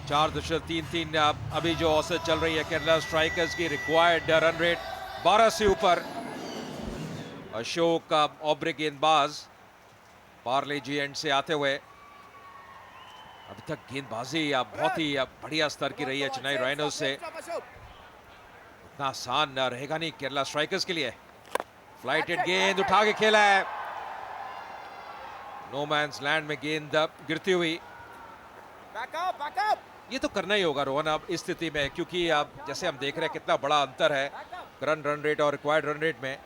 4.33 अभी जो औसत चल रही है केरला स्ट्राइकर्स की। रिक्वायर्ड रन रेट 12 से ऊपर। अशोक ऑब्रे गेंदबाज पार्ले जी एंड से आते हुए। अभी तक गेंदबाजी बहुत ही बढ़िया स्तर की रही है चेन्नई राइनोज से। इतना आसान रहेगा नहीं केरला स्ट्राइकर्स के लिए। फ्लाइटेड गेंद उठा के खेला है। नो मैंस लैंड में गेंद गिरती हुई। ये तो करना ही होगा रोहन अब इस स्थिति में, क्योंकि अब जैसे हम देख रहे हैं कितना बड़ा अंतर है रन रेट और रिक्वायर्ड रन रेट में।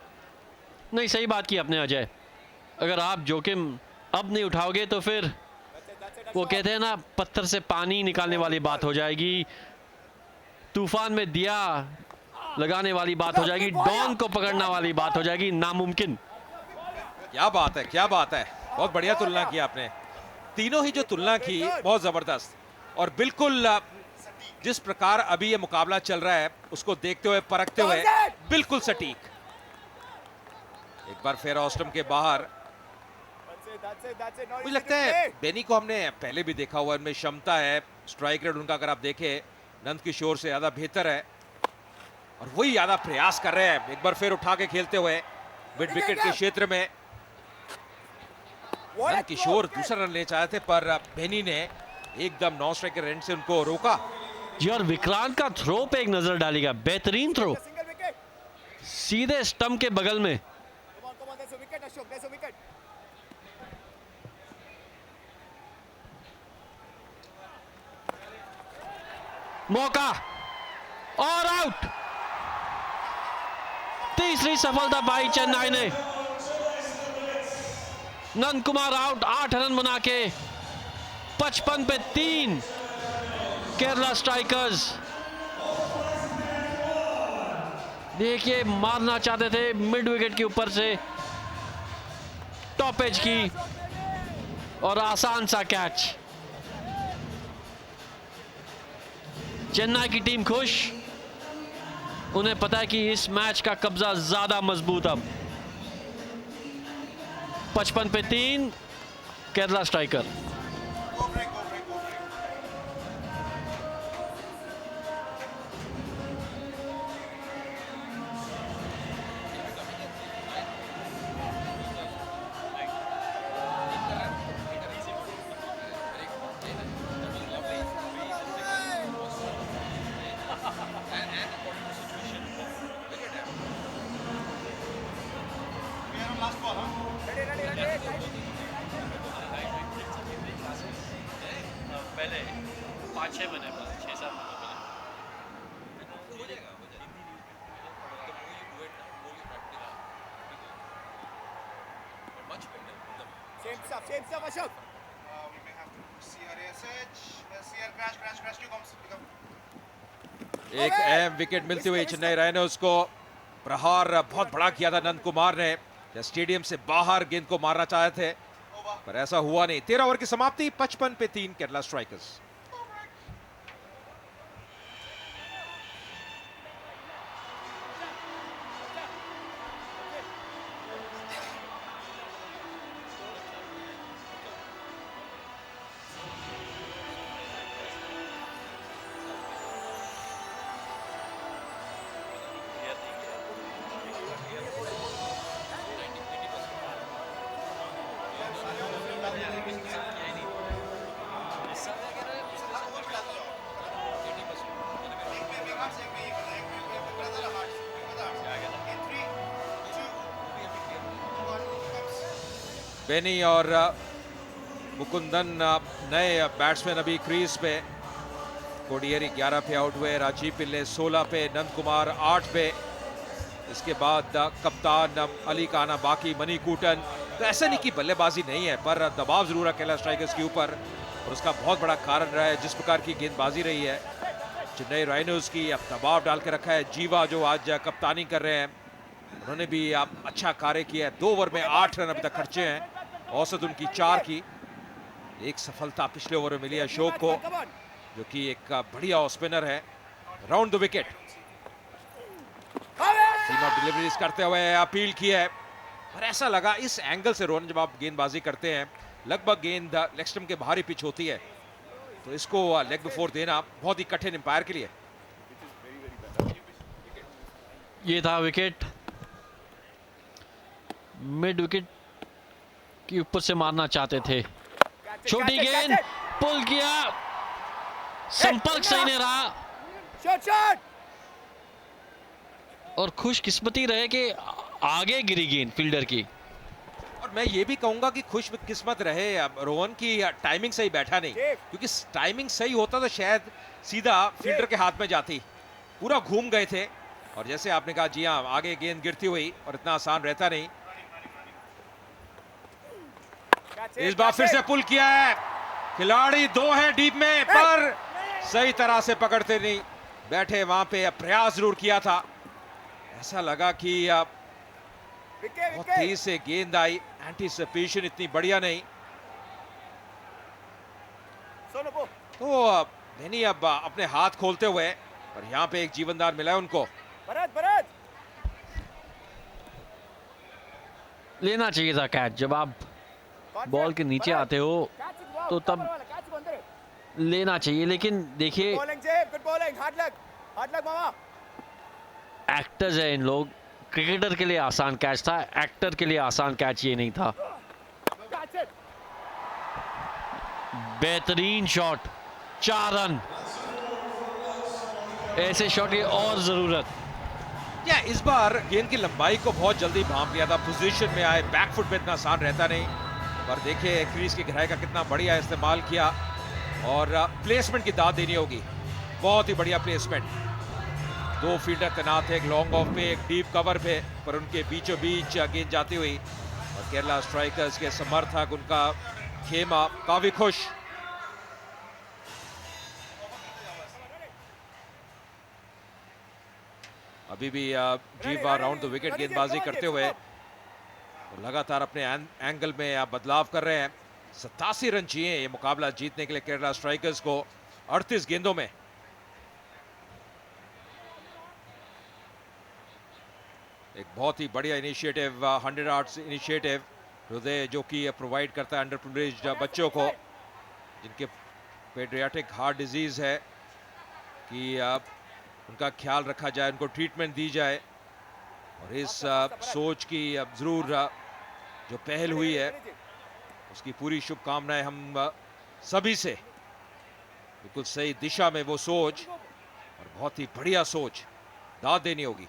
नहीं, सही बात की आपने अजय। अगर आप जोखिम अब नहीं उठाओगे तो फिर वो कहते हैं ना, पत्थर से पानी निकालने वाली बात हो जाएगी, तूफान में दिया लगाने वाली बात हो जाएगी, डॉन को पकड़ना वाली बात हो जाएगी, नामुमकिन। क्या बात है, क्या बात है। बहुत बढ़िया तुलना की आपने। तीनों ही जो तुलना की बहुत जबरदस्त, और बिल्कुल जिस प्रकार अभी ये मुकाबला चल रहा है उसको देखते हुए परखते हुए बिल्कुल सटीक। एक बार फिर ऑस्टम के बाहर। मुझे लगता है बेनी को हमने पहले भी देखा हुआ, इनमें क्षमता है, स्ट्राइक रेट उनका अगर आप देखें नंद किशोर से ज्यादा बेहतर है, और वही ज्यादा प्रयास कर रहे हैं एक बार फिर उठा के खेलते हुए मिड विकेट के क्षेत्र में। नंद किशोर दूसरा रन ले चाहे थे पर बेनी ने एकदम नॉन स्ट्राइकर एंड से उनको रोका। जी, और विक्रांत का थ्रो पे एक नजर डालेगा, बेहतरीन थ्रो, सीधे स्टंप के बगल में। मौका और आउट। तीसरी सफलता पाई चेन्नई ने। नंद कुमार आउट, 8 रन बना के 55 पे 3 केरला स्ट्राइकर्स। देखिए, मारना चाहते थे मिड विकेट के ऊपर से, टॉप एज की, और आसान सा कैच। चेन्नई की टीम खुश, उन्हें पता है कि इस मैच का कब्जा ज्यादा मजबूत। अब 55 पे 3 केरला स्ट्राइकर। पहले 5-6 महीने पहले, 6-7 महीने एक अहम विकेट मिलती हुई चेन्नई राइनोज को। प्रहार बहुत बड़ा किया था नंद कुमार ने, स्टेडियम से बाहर गेंद को मारना चाहे थे पर ऐसा हुआ नहीं। 13 ओवर की समाप्ति, 55 पे 3 केरला स्ट्राइकर्स। बेनी और मुकुंदन नए बैट्समैन अभी क्रीज पे। कोडियरी 11 पे आउट हुए, राजीव पिल्ले 16 पे, नंद कुमार 8 पे। इसके बाद कप्तान अली काना, बाकी मणिकूटन। तो ऐसा नहीं कि बल्लेबाजी नहीं है, पर दबाव जरूर है केरला स्ट्राइकर्स के ऊपर, और उसका बहुत बड़ा कारण रहा है जिस प्रकार की गेंदबाजी रही है चेन्नई राइनोज की। अब दबाव डाल के रखा है जीवा, जो आज कप्तानी कर रहे हैं, उन्होंने भी अच्छा कार्य किया है। 2 ओवर में 8 रन अभी तक खर्चे हैं, औसत उनकी 4 की। एक सफलता पिछले ओवर में मिली अशोक को, जो कि एक बढ़िया ऑफ स्पिनर है। Round the wicket, Seema deliveries करते हुए अपील की है, पर ऐसा लगा इस एंगल से रोहन, जब आप गेंदबाजी करते हैं लगभग गेंद लेग स्टंप के बाहर ही पिच होती है, तो इसको लेग बिफोर देना बहुत ही कठिन एम्पायर के लिए। ये था विकेट, मिड विकेट के ऊपर से मारना चाहते थे। छोटी गेंद, पुल किया, संपर्क सही नहीं रहा और खुशकिस्मती रहे कि आगे गिरी गेंद फील्डर की। और मैं ये भी कहूंगा कि खुश किस्मत रहे रोहन की टाइमिंग सही बैठा नहीं, क्योंकि टाइमिंग सही होता तो शायद सीधा फील्डर के हाथ में जाती। पूरा घूम गए थे और जैसे आपने कहा जी हाँ, आगे गेंद गिरती हुई और इतना आसान रहता नहीं। इस बार फिर से पुल किया है, खिलाड़ी दो है डीप में, पर सही तरह से पकड़ते नहीं बैठे। वहां पे प्रयास जरूर किया था, ऐसा लगा कि बहुत तेज से गेंद आई, एंटीसिपेशन इतनी बढ़िया नहीं। तो नहीं अब अपने हाथ खोलते हुए, और यहाँ पे एक जीवनदार मिला है उनको। लेना चाहिए था कैच। जब आप बॉल के नीचे आते हो तो तब लेना चाहिए, लेकिन देखिए एक्टर्स है इन लोग। क्रिकेटर के लिए आसान कैच था, एक्टर के लिए आसान कैच ये नहीं था। बेहतरीन शॉट, 4 रन। ऐसे शॉट की और जरूरत। या इस बार गेंद की लंबाई को बहुत जल्दी भांप लिया था, पोजीशन में आए, बैकफुट पे इतना आसान रहता नहीं। पर देखिए क्रीज की गहराई का कितना बढ़िया इस्तेमाल किया और प्लेसमेंट की दाद देनी होगी। बहुत ही बढ़िया प्लेसमेंट। 2 फील्डर तैनात थे, एक लॉन्ग ऑफ पे, एक डीप कवर पे, पर उनके बीचों बीच गेंद जाती हुई और केरला स्ट्राइकर्स के समर्थक, उनका खेमा काफी खुश। अभी भी जीवा राउंड द विकेट गेंदबाजी करते हुए और लगातार अपने एंगल में बदलाव कर रहे हैं। 87 रन चाहिए ये मुकाबला जीतने के लिए केरला स्ट्राइकर्स को 38 गेंदों में। एक बहुत ही बढ़िया इनिशिएटिव, 100 आर्ट्स इनिशिएटिव हृदय, जो कि प्रोवाइड करता है अंडर प्रिविलेज्ड बच्चों को जिनके पेडियाट्रिक हार्ट डिजीज है, कि उनका ख्याल रखा जाए, उनको ट्रीटमेंट दी जाए। और इस सोच की जरूर जो पहल हुई है उसकी पूरी शुभकामनाएं हम सभी से। बिल्कुल सही दिशा में वो सोच, और बहुत ही बढ़िया सोच, दाद देनी होगी।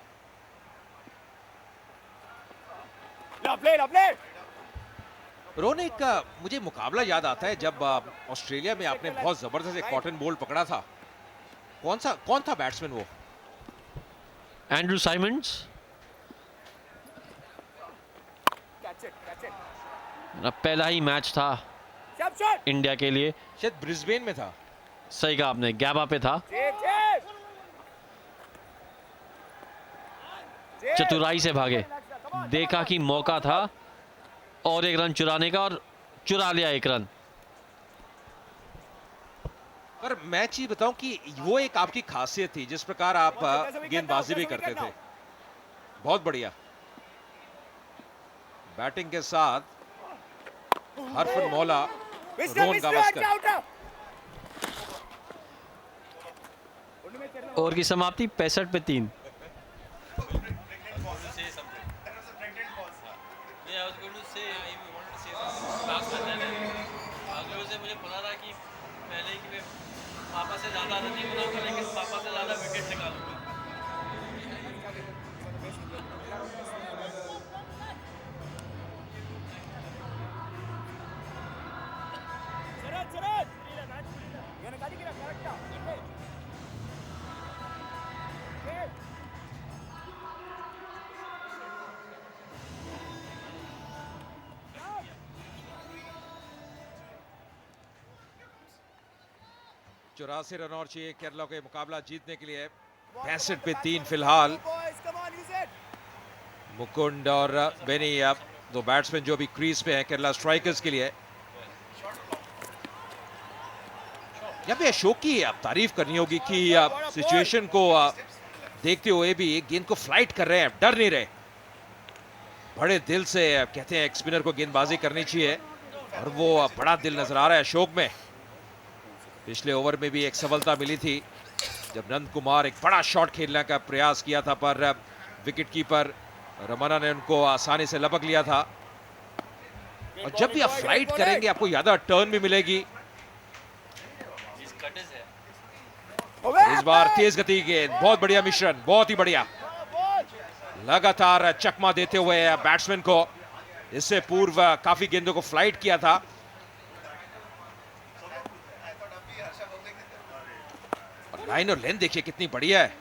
रोनिक, मुझे मुकाबला याद आता है जब ऑस्ट्रेलिया में आपने बहुत जबरदस्त एक कॉटन बोल्ट पकड़ा था। कौन था बैट्समैन वो? Andrew Symonds. पहला ही मैच था इंडिया के लिए, शायद ब्रिस्बेन में था। सही कहा आपने, गैबा पे था। चतुराई से भागे, देखा कि मौका था और 1 रन चुराने का, और चुरा लिया 1 रन। पर मैं चीज बताऊं कि वो एक आपकी खासियत थी, जिस प्रकार आप गेंदबाजी भी करते थे, बहुत बढ़िया। बैटिंग के साथ हरफन मौला, रोहन गावस्कर। ओवर की समाप्ति 65 पे 3। मुझे पता था कि पहले ही मैं पापा से ज़्यादा रन नहीं बनाऊंगा, लेकिन पापा से ज़्यादा विकेट निकालूंगा। चौरासी रन और चाहिए केरला के मुकाबला जीतने के लिए। 65 पे 3 फिलहाल। मुकुंद और बेनी, दो बैट्समैन जो अभी क्रीज पे हैं केरला स्ट्राइकर्स के लिए। यहाँ पे अशोक की तारीफ करनी होगी कि सिचुएशन को देखते हुए भी गेंद को फ्लाइट कर रहे हैं, डर नहीं रहे। बड़े दिल से कहते हैं एक स्पिनर को गेंदबाजी करनी चाहिए, और वो बड़ा दिल नजर आ रहा है अशोक में। पिछले ओवर में भी एक सफलता मिली थी जब नंद कुमार एक बड़ा शॉट खेलने का प्रयास किया था, पर विकेट कीपर रमना ने उनको आसानी से लपक लिया था। और जब भी आप फ्लाइट करेंगे आपको ज्यादा टर्न भी मिलेगी। इस बार तेज गति की गेंद, बहुत बढ़िया मिश्रण, बहुत ही बढ़िया। लगातार चकमा देते हुए बैट्समैन को, इससे पूर्व काफी गेंदों को फ्लाइट किया था। और लाइन और लेंथ देखिए कितनी बढ़िया है,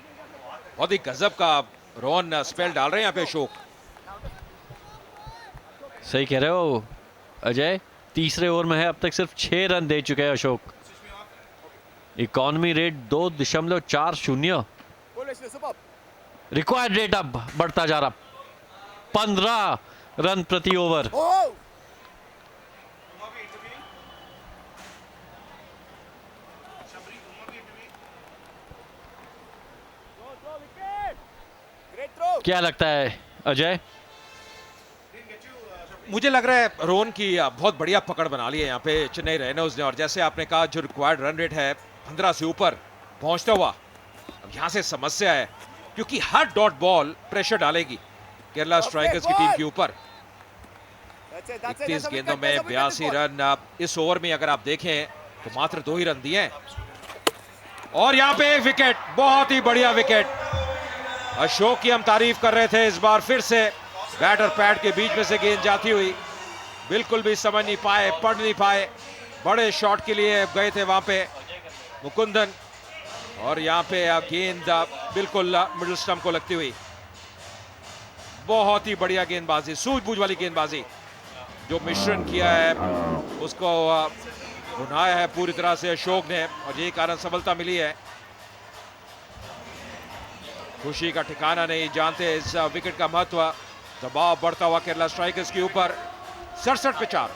बहुत ही गजब का रोहन स्पेल डाल रहे हैं यहाँ पे अशोक। सही कह रहे हो अजय, तीसरे ओवर में है, अब तक सिर्फ 6 रन दे चुके हैं Ashok. Economy rate 2.40, required rate अब बढ़ता जा रहा, 15 रन प्रति ओवर। क्या लगता है अजय? मुझे लग रहा है रोहन की बहुत बढ़िया पकड़ बना ली है यहाँ पे चेन्नई रेनोज ने। और जैसे आपने कहा जो रिक्वायर्ड रन रेट है 15 से ऊपर पहुंचता हुआ, अब यहाँ से समस्या है क्योंकि हर डॉट बॉल प्रेशर डालेगी केरला स्ट्राइकर्स की टीम के ऊपर। 31 गेंदों में 82 रन। इस ओवर में अगर आप देखें तो मात्र 2 ही रन दिए हैं। और यहाँ पे विकेट, बहुत ही बढ़िया विकेट। अशोक की हम तारीफ कर रहे थे, इस बार फिर से बैट और पैड के बीच में से गेंद जाती हुई, बिल्कुल भी समझ नहीं पाए, पढ़ नहीं पाए। बड़े शॉट के लिए गए थे वहां पे मुकुंदन, और यहाँ पे गेंद बिल्कुल मिडिल स्टंप को लगती हुई। बहुत ही बढ़िया गेंदबाजी, सूझबूझ वाली गेंदबाजी। जो मिश्रण किया है उसको भुनाया है पूरी तरह से अशोक ने, और यही कारण सफलता मिली है। खुशी का ठिकाना नहीं, जानते इस विकेट का महत्व। दबाव बढ़ता हुआ केरला स्ट्राइकर्स के ऊपर। 67 पे 4।